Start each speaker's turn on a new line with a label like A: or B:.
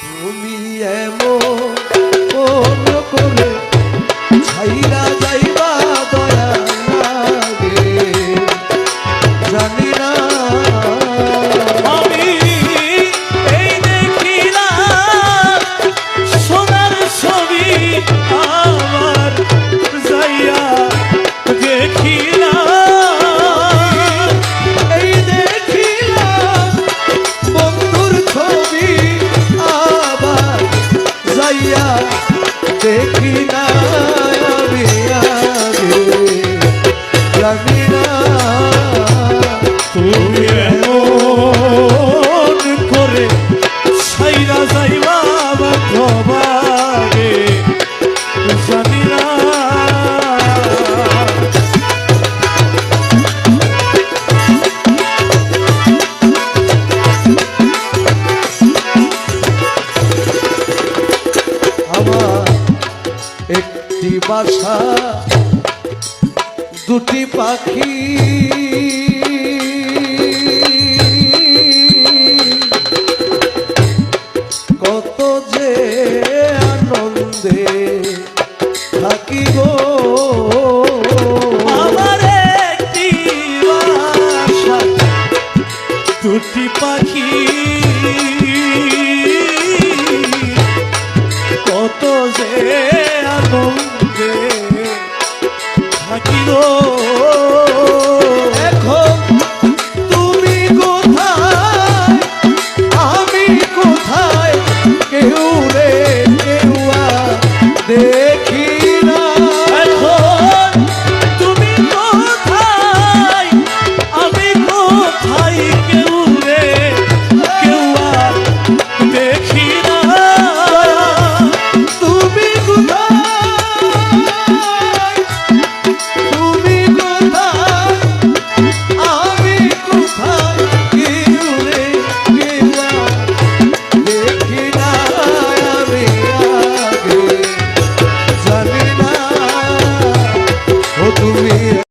A: তুমি এমন করে ছাইরা যাইবা দয়া লাগে জানি না
B: আমি এই দেখিলাম সোনার ছবি আমার যাইয়া দেখিলাম
A: এই দেখিলাম বন্ধুর ছবি আবার যাইয়া দেখি না আমি আগে জানি না
B: তুমি এমন করে ছাইরা যাইবা আমার ভবারে জানি না
A: আমার একটি বাসা দুটি পাখি কত যে আনন্দে থাকি গো
B: আমার একটি বাসা দুটি পাখি